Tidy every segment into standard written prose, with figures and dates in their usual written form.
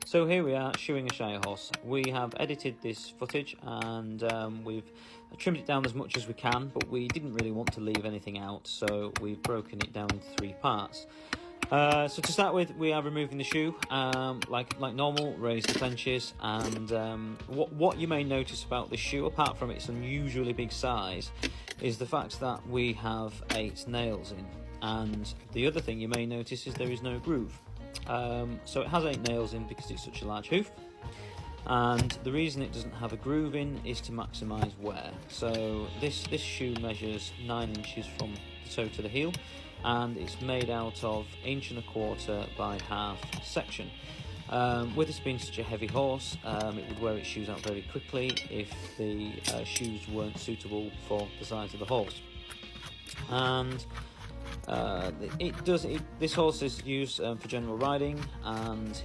So here we are shoeing a Shire horse. We have edited this footage and we've trimmed it down as much as we can, but we didn't really want to leave anything out, so we've broken it down into 3 parts. So to start with, we are removing the shoe like normal, raise the clenches, and what you may notice about this shoe, apart from its unusually big size, is the fact that we have 8 nails in. And the other thing you may notice is there is no groove. So it has 8 nails in because it's such a large hoof, and the reason it doesn't have a groove in is to maximise wear. So this shoe measures 9 inches from the toe to the heel, and it's made out of 1.25 inch by half section. With this being such a heavy horse, it would wear its shoes out very quickly if the shoes weren't suitable for the size of the horse. And this horse is used for general riding, and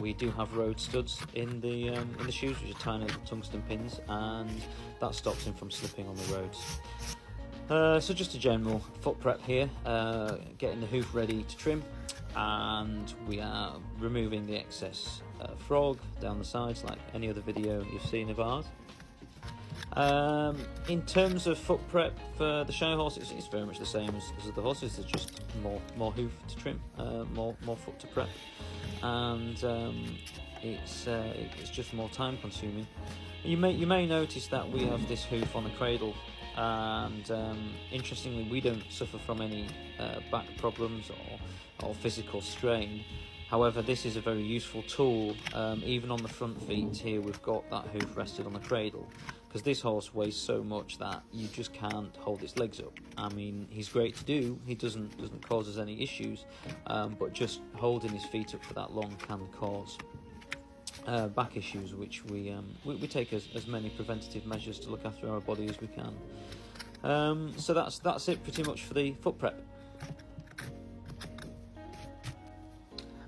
we do have road studs in the shoes, which are tiny little tungsten pins, and that stops him from slipping on the roads. So just a general foot prep here, getting the hoof ready to trim, and we are removing the excess frog down the sides like any other video you've seen of ours. In terms of foot prep for the Shire horse, it's very much the same as the horses. There's just more hoof to trim, more foot to prep, and it's just more time consuming. You may notice that we have this hoof on a cradle, and interestingly, we don't suffer from any back problems or physical strain. However, this is a very useful tool. Even on the front feet here, we've got that hoof rested on the cradle, because this horse weighs so much that you just can't hold its legs up. I mean, he's great to do, he doesn't cause us any issues, but just holding his feet up for that long can cause back issues, which we take as many preventative measures to look after our body as we can. So that's it pretty much for the foot prep.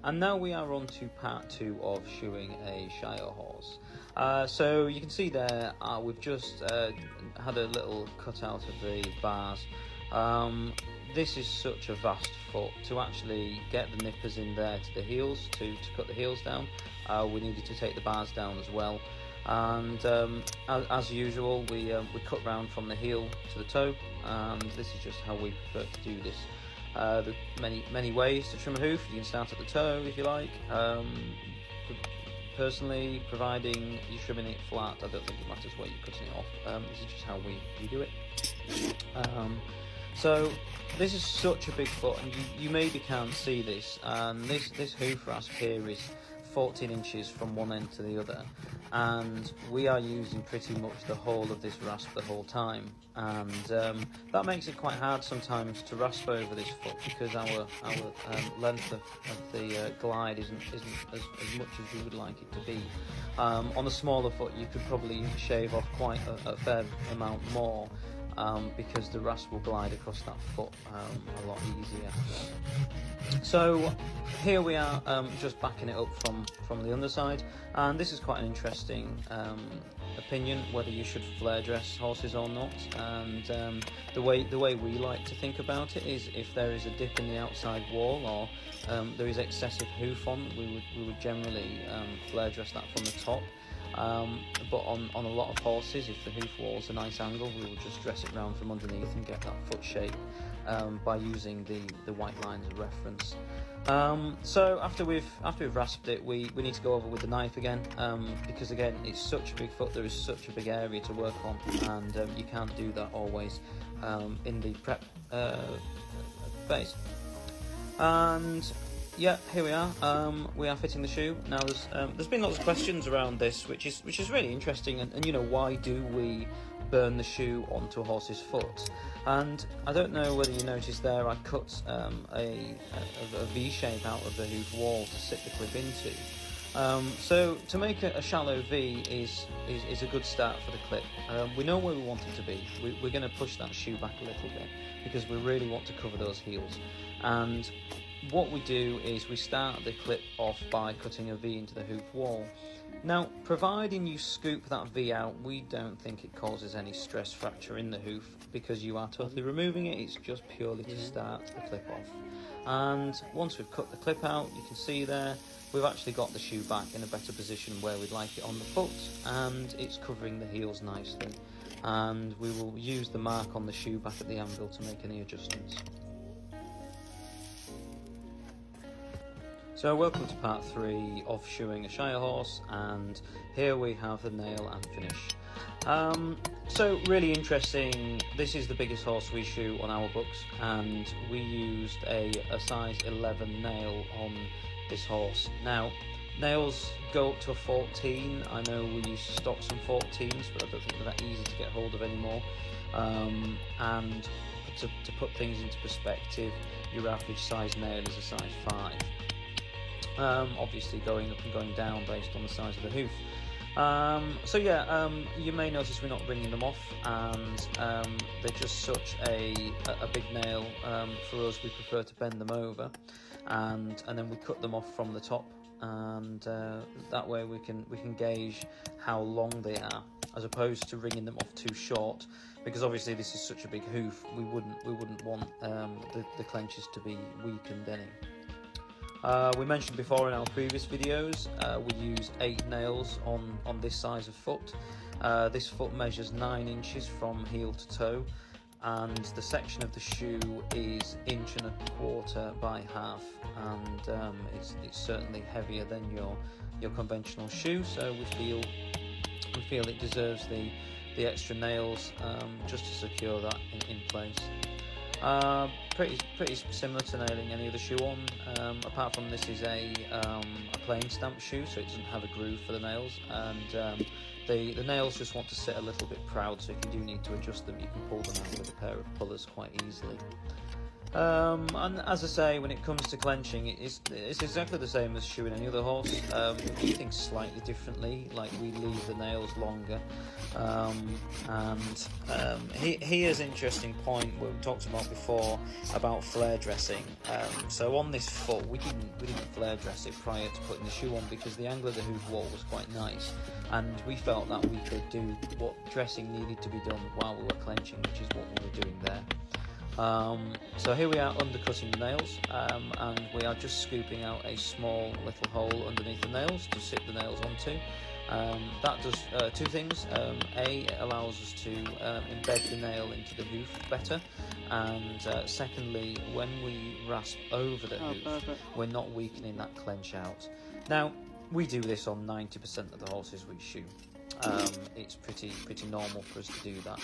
And now we are on to part 2 of shoeing a Shire horse. So you can see there, we've just had a little cut out of the bars. This is such a vast foot. To actually get the nippers in there to the heels, to cut the heels down, we needed to take the bars down as well. And as usual, we cut round from the heel to the toe, and this is just how we prefer to do this. There are many ways to trim a hoof. You can start at the toe if you like. Personally, providing you're trimming it flat, I don't think it matters where you're cutting it off. This is just how we do it. So this is such a big foot, and you maybe can't see this. And this hoof rasp here is 14 inches from one end to the other, and we are using pretty much the whole of this rasp the whole time, and that makes it quite hard sometimes to rasp over this foot, because our length of the glide isn't as much as we would like it to be. On a smaller foot you could probably shave off quite a fair amount more, because the rasp will glide across that foot a lot easier. So here we are, just backing it up from the underside, and this is quite an interesting opinion, whether you should flare dress horses or not. And the way we like to think about it is, if there is a dip in the outside wall, or there is excessive hoof on, we would generally flare dress that from the top. But on a lot of horses, if the hoof wall's a nice angle, we will just dress it round from underneath and get that foot shape by using the white lines of reference. So after we've rasped it, we need to go over with the knife again, because again, it's such a big foot, there is such a big area to work on, and you can't do that always in the prep phase. And yeah, here we are. We are fitting the shoe now. There's been lots of questions around this, which is really interesting. And you know, why do we burn the shoe onto a horse's foot? And I don't know whether you noticed there, I cut a V shape out of the hoof wall to sit the clip into. So to make a shallow V is a good start for the clip. We know where we want it to be. We're going to push that shoe back a little bit, because we really want to cover those heels. And what we do is we start the clip off by cutting a V into the hoof wall. Now, providing you scoop that V out, we don't think it causes any stress fracture in the hoof, because you are totally removing it. It's just purely to start the clip off. And once we've cut the clip out, you can see there, we've actually got the shoe back in a better position where we'd like it on the foot, and it's covering the heels nicely. And we will use the mark on the shoe back at the anvil to make any adjustments. So welcome to part 3 of shoeing a Shire horse, and here we have the nail and finish. So really interesting, this is the biggest horse we shoe on our books, and we used a size 11 nail on this horse. Now, nails go up to a 14. I know we used to stock some 14s, but I don't think they're that easy to get hold of anymore. And to put things into perspective, your average size nail is a size 5. Obviously going up and going down based on the size of the hoof. So yeah, you may notice we're not bringing them off, and they're just such a big nail. For us, we prefer to bend them over, and then we cut them off from the top, and that way we can gauge how long they are, as opposed to ringing them off too short, because obviously this is such a big hoof, we wouldn't want the clenches to be weakened any. We mentioned before in our previous videos, we used 8 nails on this size of foot. This foot measures 9 inches from heel to toe, and the section of the shoe is 1.25 inches by half, and it's certainly heavier than your conventional shoe, so we feel it deserves the extra nails just to secure that in place. Pretty similar to nailing any other shoe on, apart from this is a plain stamp shoe, so it doesn't have a groove for the nails, and the nails just want to sit a little bit proud, so if you do need to adjust them, you can pull them out with a pair of pullers quite easily. And as I say, when it comes to clenching, it's exactly the same as shoeing any other horse. We do things slightly differently, like we leave the nails longer. Here's an interesting point we talked about before about flare dressing. So on this foot, we didn't flare dress it prior to putting the shoe on, because the angle of the hoof wall was quite nice, and we felt that we could do what dressing needed to be done while we were clenching, which is what we were doing there. So here we are undercutting the nails, and we are just scooping out a small little hole underneath the nails to sit the nails onto. That does 2 things. A, it allows us to embed the nail into the hoof better, and secondly, when we rasp over the hoof, we're not weakening that clench out. Now, we do this on 90% of the horses we shoe. It's pretty normal for us to do that,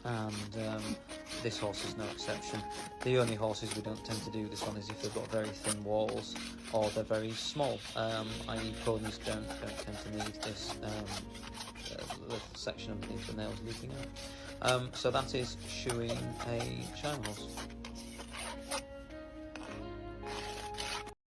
and this horse is no exception. The only horses we don't tend to do this on is if they've got very thin walls or they're very small, i.e. ponies don't tend to need this little section underneath the nails leaking out. So that is shoeing a Shire horse.